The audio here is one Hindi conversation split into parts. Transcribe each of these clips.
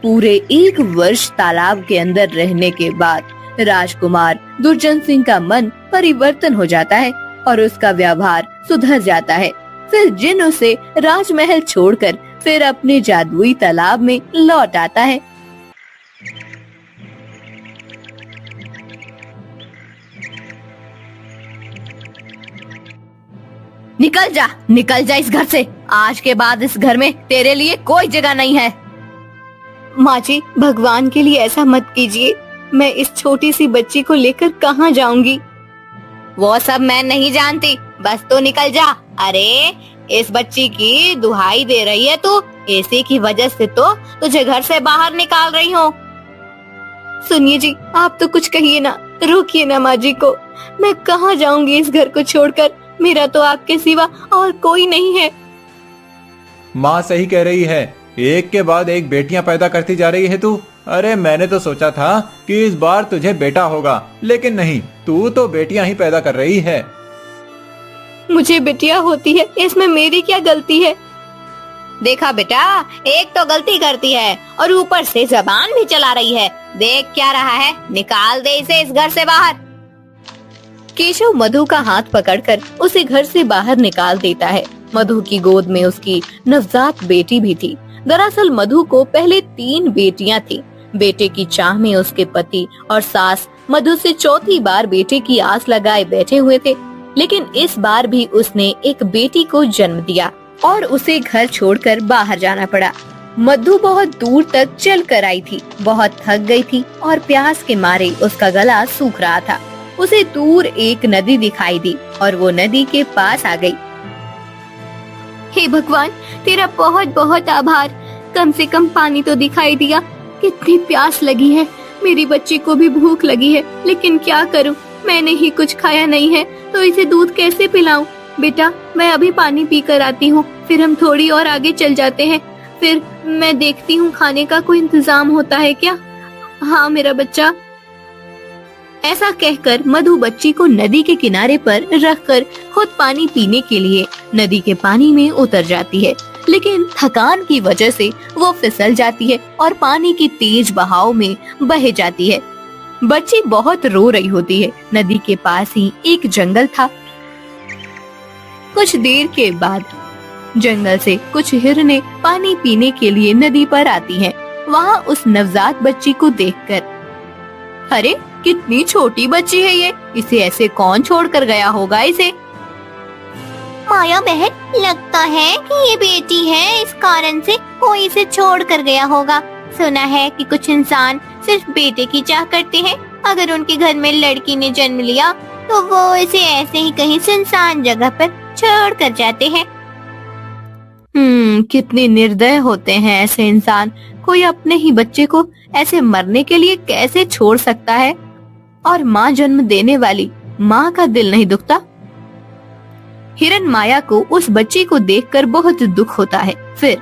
पूरे 1 वर्ष तालाब के अंदर रहने के बाद राजकुमार दुर्जन सिंह का मन परिवर्तन हो जाता है और उसका व्यवहार सुधर जाता है। फिर जिन उसे राजमहल छोड़कर फिर अपने जादुई तालाब में लौट आता है। निकल जा इस घर से। आज के बाद इस घर में तेरे लिए कोई जगह नहीं है। माँ जी, भगवान के लिए ऐसा मत कीजिए। मैं इस छोटी सी बच्ची को लेकर कहाँ जाऊंगी? वो सब मैं नहीं जानती, बस तू निकल जा। अरे इस बच्ची की दुहाई दे रही है तू, इसी की वजह से तो तुझे घर से बाहर निकाल रही हूँ। सुनिए जी, आप तो कुछ कहिए ना, रोकिए ना माँ जी को। मैं कहाँ जाऊंगी इस घर को छोड़कर? मेरा तो आपके सिवा और कोई नहीं है। माँ सही कह रही है, एक के बाद एक बेटियां पैदा करती जा रही है तू। अरे मैंने तो सोचा था कि इस बार तुझे बेटा होगा, लेकिन नहीं, तू तो बेटियां ही पैदा कर रही है। मुझे बेटियां होती है, इसमें मेरी क्या गलती है? देखा बेटा, एक तो गलती करती है और ऊपर से जबान भी चला रही है। देख क्या रहा है, निकाल दे इसे इस घर से बाहर। केशव मधु का हाथ पकड़कर उसे घर से बाहर निकाल देता है। मधु की गोद में उसकी नवजात बेटी भी थी। दरअसल मधु को पहले 3 बेटियां थी। बेटे की चाह में उसके पति और सास मधु से चौथी बार बेटे की आस लगाए बैठे हुए थे, लेकिन इस बार भी उसने एक बेटी को जन्म दिया और उसे घर छोड़कर बाहर जाना पड़ा। मधु बहुत दूर तक चल कर आई थी, बहुत थक गई थी और प्यास के मारे उसका गला सूख रहा था। उसे दूर एक नदी दिखाई दी और वो नदी के पास आ गई। हे भगवान, तेरा बहुत बहुत आभार, कम से कम पानी तो दिखाई दिया। कितनी प्यास लगी है, मेरी बच्ची को भी भूख लगी है, लेकिन क्या करूं, मैंने ही कुछ खाया नहीं है तो इसे दूध कैसे पिलाऊं? बेटा, मैं अभी पानी पी कर आती हूँ, फिर हम थोड़ी और आगे चल जाते हैं। फिर मैं देखती हूँ खाने का कोई इंतजाम होता है क्या। हाँ मेरा बच्चा। ऐसा कहकर मधु बच्ची को नदी के किनारे पर रखकर खुद पानी पीने के लिए नदी के पानी में उतर जाती है, लेकिन थकान की वजह से वो फिसल जाती है और पानी की तेज बहाव में बह जाती है। बच्ची बहुत रो रही होती है। नदी के पास ही एक जंगल था। कुछ देर के बाद जंगल से कुछ हिरनें पानी पीने के लिए नदी पर आती हैं। वहाँ उस नवजात बच्ची को देखकर, अरे कितनी छोटी बच्ची है ये, इसे ऐसे कौन छोड़ कर गया होगा इसे? माया बहन, लगता है कि ये बेटी है, इस कारण से कोई इसे छोड़ कर गया होगा। सुना है कि कुछ इंसान सिर्फ बेटे की चाह करते हैं। अगर उनके घर में लड़की ने जन्म लिया तो वो इसे ऐसे ही कहीं सुनसान जगह पर छोड़ कर जाते हैं। कितने निर्दय होते हैं ऐसे इंसान। कोई अपने ही बच्चे को ऐसे मरने के लिए कैसे छोड़ सकता है? और माँ जन्म देने वाली माँ का दिल नहीं दुखता? हिरन माया को उस बच्ची को देखकर बहुत दुख होता है। फिर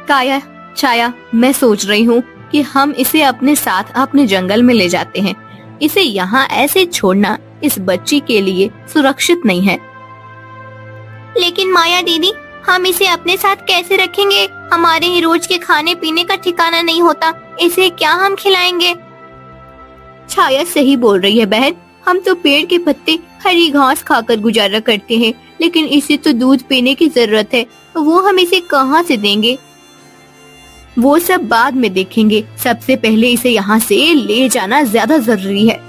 काया छाया, मैं सोच रही हूँ कि हम इसे अपने साथ अपने जंगल में ले जाते हैं। इसे यहाँ ऐसे छोड़ना इस बच्ची के लिए सुरक्षित नहीं है। लेकिन माया दीदी, हम इसे अपने साथ कैसे रखेंगे? हमारे ही रोज के खाने पीने का ठिकाना नहीं होता, इसे क्या हम खिलाएंगे? छाया सही बोल रही है बहन, हम तो पेड़ के पत्ते हरी घास खाकर गुजारा करते हैं, लेकिन इसे तो दूध पीने की जरूरत है, वो हम इसे कहाँ से देंगे? वो सब बाद में देखेंगे, सबसे पहले इसे यहाँ से ले जाना ज्यादा जरूरी है।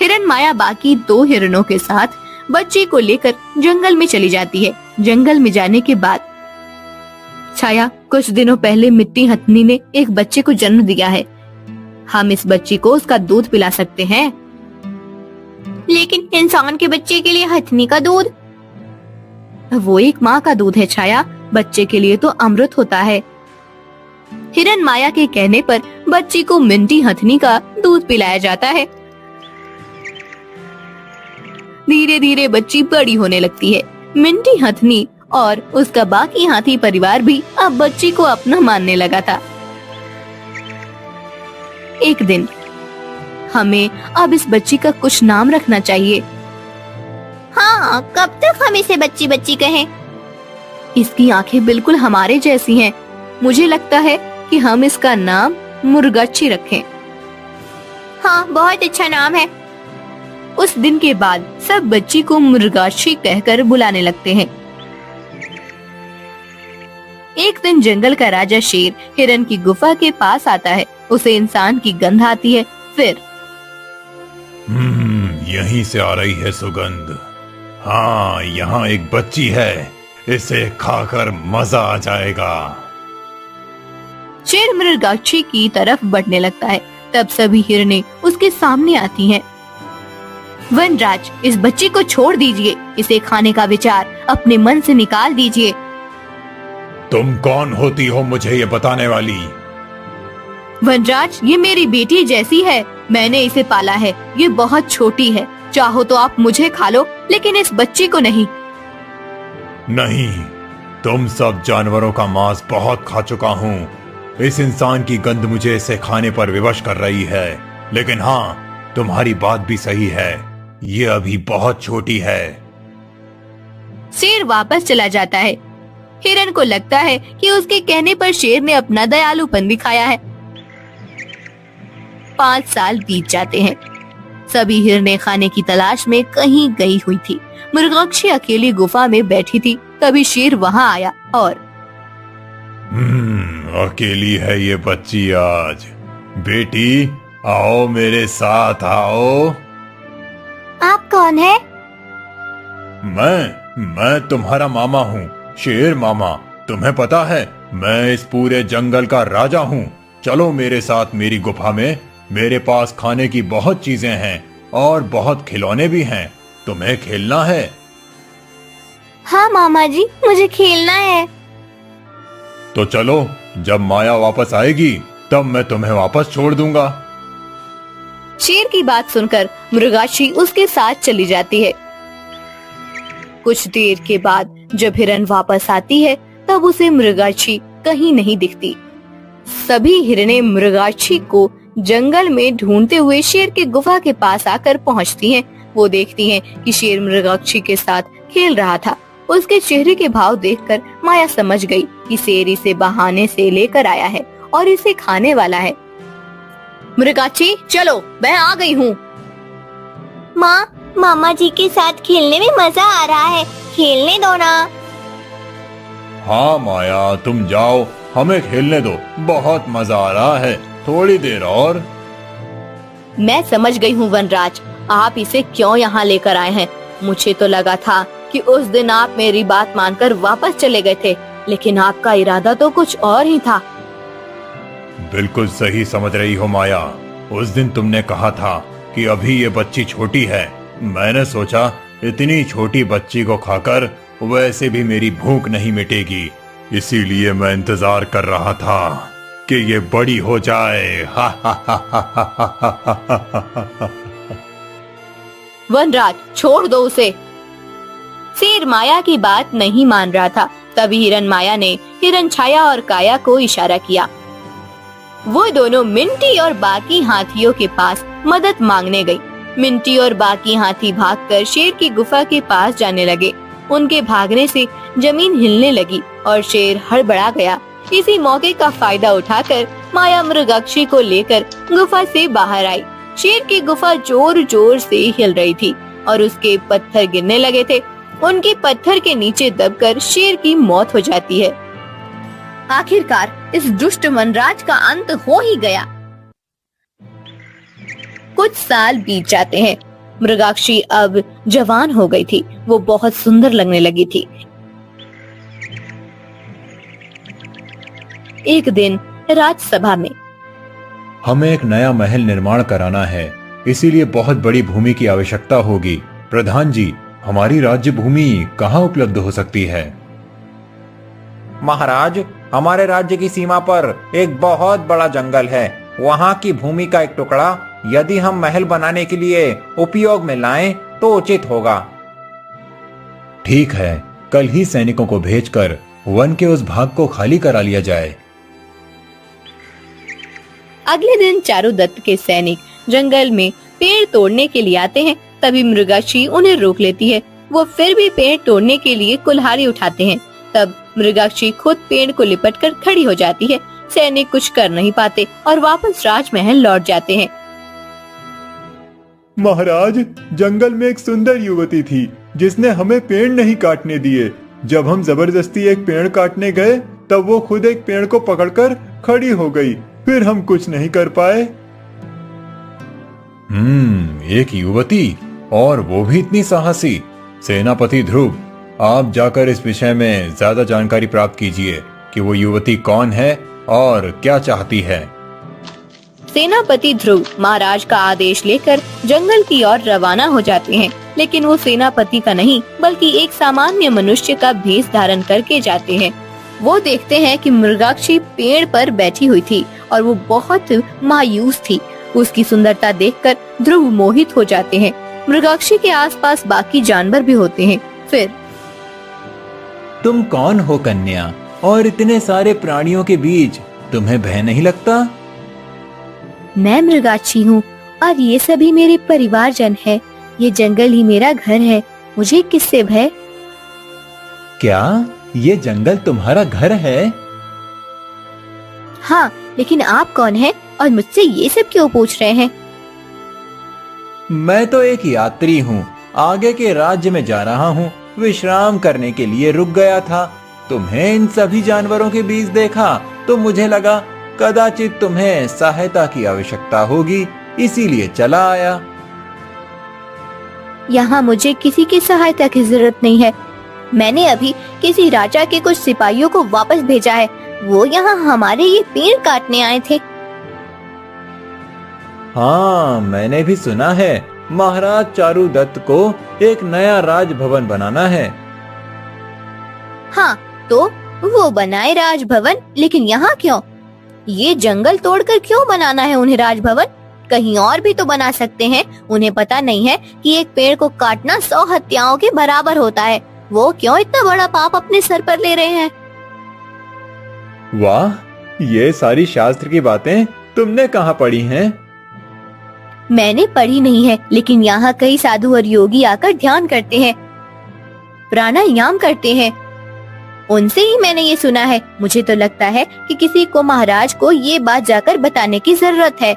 हिरन माया बाकी 2 हिरणों के साथ बच्ची को लेकर जंगल में चली जाती है। जंगल में जाने के बाद छाया, कुछ दिनों पहले मिट्टी हथनी ने एक बच्चे को जन्म दिया है। हम इस बच्ची को उसका दूध पिला सकते हैं। लेकिन इंसान के बच्चे के लिए हथनी का दूध? वो एक माँ का दूध है छाया, बच्चे के लिए तो अमृत होता है। हिरन माया के कहने पर बच्ची को मिंटी हथनी का दूध पिलाया जाता है। धीरे धीरे बच्ची बड़ी होने लगती है। मिंटी हथनी और उसका बाकी हाथी परिवार भी अब बच्ची को अपना मानने लगा था। एक दिन हमें अब इस बच्ची का कुछ नाम रखना चाहिए। हाँ, कब तक हम इसे बच्ची बच्ची कहें? इसकी आंखें बिल्कुल हमारे जैसी हैं। मुझे लगता है कि हम इसका नाम मुर्गाछी रखें। हाँ, बहुत अच्छा नाम है। उस दिन के बाद सब बच्ची को मुर्गाछी कहकर बुलाने लगते हैं। एक दिन जंगल का राजा शेर हिरन की गुफा के पास आता है। उसे इंसान की गंध आती है। फिर यहीं से आ रही है सुगंध। हाँ, यहाँ एक बच्ची है, इसे खाकर मजा आ जाएगा। शेर मृगाक्षी की तरफ बढ़ने लगता है। तब सभी हिरनें उसके सामने आती हैं। वनराज, इस बच्ची को छोड़ दीजिए। इसे खाने का विचार अपने मन से निकाल दीजिए। तुम कौन होती हो मुझे ये बताने वाली? वनराज, ये मेरी बेटी जैसी है। मैंने इसे पाला है। ये बहुत छोटी है। चाहो तो आप मुझे खा लो, लेकिन इस बच्ची को नहीं। नहीं, तुम सब जानवरों का मांस बहुत खा चुका हूँ। इस इंसान की गंध मुझे इसे खाने पर विवश कर रही है। लेकिन हाँ, तुम्हारी बात भी सही है, ये अभी बहुत छोटी है। शेर वापस चला जाता है। हिरन को लगता है कि उसके कहने पर शेर ने अपना दयालुपन दिखाया है। 5 साल बीत जाते हैं। सभी हिरनें खाने की तलाश में कहीं गई हुई थी। मृगाक्षी अकेली गुफा में बैठी थी। तभी शेर वहां आया और अकेली है ये बच्ची आज। बेटी, आओ मेरे साथ आओ। आप कौन है? मैं तुम्हारा मामा हूँ, शेर मामा। तुम्हें पता है, मैं इस पूरे जंगल का राजा हूँ। चलो मेरे साथ मेरी गुफा में। मेरे पास खाने की बहुत चीजें हैं और बहुत खिलौने भी हैं। तुम्हें खेलना है? हाँ मामा जी, मुझे खेलना है। तो चलो, जब माया वापस आएगी तब मैं तुम्हें वापस छोड़ दूंगा। शेर की बात सुनकर मृगाक्षी उसके साथ चली जाती है। कुछ देर के बाद जब हिरन वापस आती है तब उसे मृगाक्षी कहीं नहीं दिखती। सभी हिरनें मृगाक्षी को जंगल में ढूंढते हुए शेर के गुफा के पास आकर पहुंचती हैं। वो देखती हैं कि शेर मृगाक्षी के साथ खेल रहा था। उसके चेहरे के भाव देखकर माया समझ गई कि शेर इसे बहाने से लेकर आया है और इसे खाने वाला है। मृगाक्षी, चलो, मैं आ गई हूँ। माँ, मामा जी के साथ खेलने में मजा आ रहा है, खेलने दो ना। हाँ माया, तुम जाओ, हमें खेलने दो। बहुत मजा आ रहा है, थोड़ी देर और। मैं समझ गई हूँ वनराज, आप इसे क्यों यहाँ लेकर आए हैं। मुझे तो लगा था कि उस दिन आप मेरी बात मानकर वापस चले गए थे, लेकिन आपका इरादा तो कुछ और ही था। बिल्कुल सही समझ रही हो माया। उस दिन तुमने कहा था कि अभी ये बच्ची छोटी है। मैंने सोचा इतनी छोटी बच्ची को खाकर वैसे भी मेरी भूख नहीं मिटेगी, इसीलिए मैं इंतजार कर रहा था कि ये बड़ी हो जाए। वनराज, छोड़ दो उसे। शेर माया की बात नहीं मान रहा था। तभी हिरन माया ने हिरन छाया और काया को इशारा किया। वो दोनों मिंटी और बाकी हाथियों के पास मदद मांगने गई। मिंटी और बाकी हाथी भागकर शेर की गुफा के पास जाने लगे। उनके भागने से जमीन हिलने लगी और शेर हड़बड़ा गया। इसी मौके का फायदा उठाकर माया मृगाक्षी को लेकर गुफा से बाहर आई। शेर की गुफा जोर जोर से हिल रही थी और उसके पत्थर गिरने लगे थे। उनके पत्थर के नीचे दबकर शेर की मौत हो जाती है। आखिरकार इस दुष्ट वनराज का अंत हो ही गया। कुछ साल बीत जाते हैं। मृगाक्षी अब जवान हो गई थी। वो बहुत सुंदर लगने लगी थी। एक दिन राजसभा में हमें एक नया महल निर्माण कराना है, इसीलिए बहुत बड़ी भूमि की आवश्यकता होगी। प्रधान जी, हमारी राज्य भूमि कहाँ उपलब्ध हो सकती है? महाराज, हमारे राज्य की सीमा पर एक बहुत बड़ा जंगल है। वहाँ की भूमि का एक टुकड़ा यदि हम महल बनाने के लिए उपयोग में लाएं तो उचित होगा। ठीक है, कल ही सैनिकों को भेजकर वन के उस भाग को खाली करा लिया जाए। अगले दिन चारुदत्त के सैनिक जंगल में पेड़ तोड़ने के लिए आते हैं। तभी मृगाक्षी उन्हें रोक लेती है। वो फिर भी पेड़ तोड़ने के लिए कुल्हाड़ी उठाते हैं। तब मृगाक्षी खुद पेड़ को लिपटकर खड़ी हो जाती है। सैनिक कुछ कर नहीं पाते और वापस राजमहल लौट जाते हैं। महाराज, जंगल में एक सुंदर युवती थी जिसने हमें पेड़ नहीं काटने दिए। जब हम जबरदस्ती एक पेड़ काटने गए तब वो खुद एक पेड़ को पकड़कर खड़ी हो गई। फिर हम कुछ नहीं कर पाए। एक युवती, और वो भी इतनी साहसी। सेनापति ध्रुव, आप जाकर इस विषय में ज्यादा जानकारी प्राप्त कीजिए कि वो युवती कौन है और क्या चाहती है। सेनापति ध्रुव महाराज का आदेश लेकर जंगल की ओर रवाना हो जाते हैं, लेकिन वो सेनापति का नहीं बल्कि एक सामान्य मनुष्य का भेष धारण करके जाते हैं। वो देखते हैं कि मृगाक्षी पेड़ पर बैठी हुई थी और वो बहुत मायूस थी। उसकी सुंदरता देखकर ध्रुव मोहित हो जाते हैं। मृगाक्षी के आसपास बाकी जानवर भी होते हैं। फिर, तुम कौन हो कन्या, और इतने सारे प्राणियों के बीच तुम्हें भय नहीं लगता? मैं मृगाक्षी हूँ और ये सभी मेरे परिवारजन है। ये जंगल ही मेरा घर है, मुझे किससे भय? क्या ये जंगल तुम्हारा घर है? हाँ, लेकिन आप कौन हैं और मुझसे ये सब क्यों पूछ रहे हैं? मैं तो एक यात्री हूँ, आगे के राज्य में जा रहा हूँ। विश्राम करने के लिए रुक गया था। तुम्हें इन सभी जानवरों के बीच देखा तो मुझे लगा कदाचित तुम्हें सहायता की आवश्यकता होगी, इसीलिए चला आया। यहाँ मुझे किसी की सहायता की जरूरत नहीं है। मैंने अभी किसी राजा के कुछ सिपाहियों को वापस भेजा है। वो यहाँ हमारे ये पेड़ काटने आए थे। हाँ, मैंने भी सुना है महाराज चारुदत्त को एक नया राजभवन बनाना है। हाँ, तो वो बनाए राजभवन, लेकिन यहाँ क्यों? ये जंगल तोड़कर क्यों बनाना है उन्हें राजभवन? कहीं और भी तो बना सकते हैं। उन्हें पता नहीं है कि एक पेड़ को काटना 100 हत्याओं के बराबर होता है। वो क्यों इतना बड़ा पाप अपने सर पर ले रहे हैं? वाह, ये सारी शास्त्र की बातें तुमने कहाँ पढ़ी हैं? मैंने पढ़ी नहीं है, लेकिन यहाँ कई साधु और योगी आकर ध्यान करते हैं, प्राणायाम करते हैं। उनसे ही मैंने ये सुना है। मुझे तो लगता है कि किसी को महाराज को ये बात जाकर बताने की जरूरत है।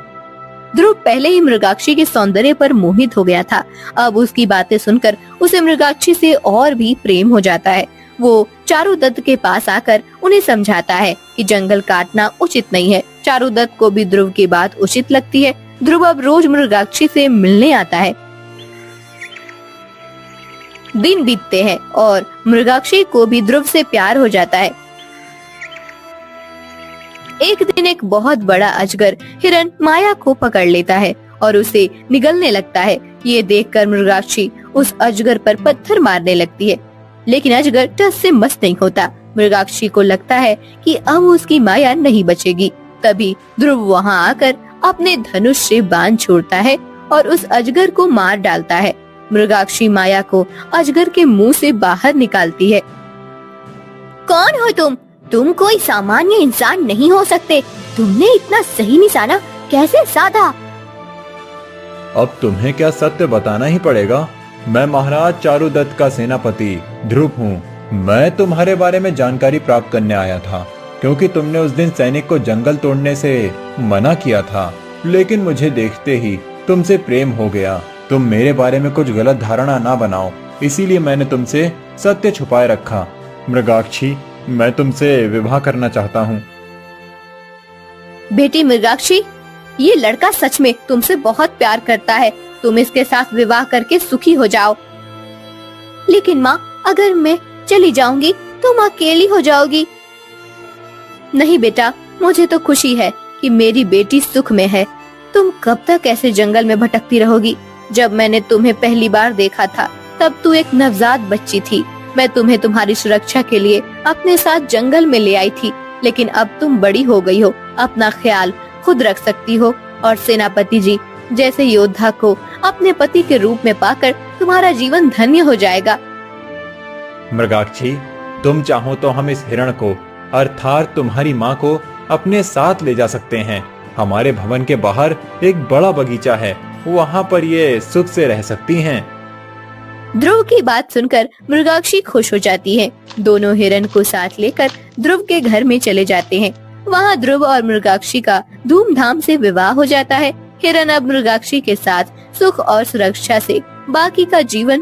ध्रुव पहले ही मृगाक्षी के सौंदर्य पर मोहित हो गया था। अब उसकी बातें सुनकर उसे मृगाक्षी से और भी प्रेम हो जाता है। वो चारुदत्त के पास आकर उन्हें समझाता है कि जंगल काटना उचित नहीं है। चारुदत्त को भी ध्रुव की बात उचित लगती है। ध्रुव अब रोज मृगाक्षी से मिलने आता है। दिन बीतते हैं और मृगाक्षी को भी ध्रुव से प्यार हो जाता है। एक दिन एक बहुत बड़ा अजगर हिरण माया को पकड़ लेता है और उसे निगलने लगता है। ये देखकर मृगाक्षी उस अजगर पर पत्थर मारने लगती है, लेकिन अजगर टस से मस नहीं होता। मृगाक्षी को लगता है कि अब उसकी माया नहीं बचेगी। तभी ध्रुव वहाँ आकर अपने धनुष से बाण छोड़ता है और उस अजगर को मार डालता है। मृगाक्षी माया को अजगर के मुंह से बाहर निकालती है। कौन हो तुम? तुम कोई सामान्य इंसान नहीं हो सकते। तुमने इतना सही निशाना कैसे साधा? अब तुम्हें क्या सत्य बताना ही पड़ेगा। मैं महाराज चारुदत्त का सेनापति ध्रुव हूँ। मैं तुम्हारे बारे में जानकारी प्राप्त करने आया था, क्योंकि तुमने उस दिन सैनिक को जंगल तोड़ने से मना किया था, लेकिन मुझे देखते ही तुमसे प्रेम हो गया। तुम मेरे बारे में कुछ गलत धारणा ना बनाओ, इसीलिए मैंने तुमसे सत्य छुपाए रखा। मृगाक्षी, मैं तुमसे विवाह करना चाहता हूँ। बेटी मृगाक्षी, ये लड़का सच में तुमसे बहुत प्यार करता है। तुम इसके साथ विवाह करके सुखी हो जाओ। लेकिन माँ, अगर मैं चली जाऊंगी तुम अकेली हो जाओगी। नहीं बेटा, मुझे तो खुशी है कि मेरी बेटी सुख में है। तुम कब तक ऐसे जंगल में भटकती रहोगी? जब मैंने तुम्हें पहली बार देखा था तब तू एक नवजात बच्ची थी। मैं तुम्हें तुम्हारी सुरक्षा के लिए अपने साथ जंगल में ले आई थी, लेकिन अब तुम बड़ी हो गई हो, अपना ख्याल खुद रख सकती हो और सेनापति जी जैसे योद्धा को अपने पति के रूप में पाकर तुम्हारा जीवन धन्य हो जाएगा। मृगाक्षी, तुम चाहो तो हम इस हिरण को अर्थात तुम्हारी माँ को अपने साथ ले जा सकते हैं। हमारे भवन के बाहर एक बड़ा बगीचा है, वहाँ पर ये सुख से रह सकती हैं। ध्रुव की बात सुनकर मृगाक्षी खुश हो जाती है। दोनों हिरन को साथ लेकर ध्रुव के घर में चले जाते हैं। वहाँ ध्रुव और मृगाक्षी का धूमधाम से विवाह हो जाता है। हिरन अब मृगाक्षी के साथ सुख और सुरक्षा से बाकी का जीवन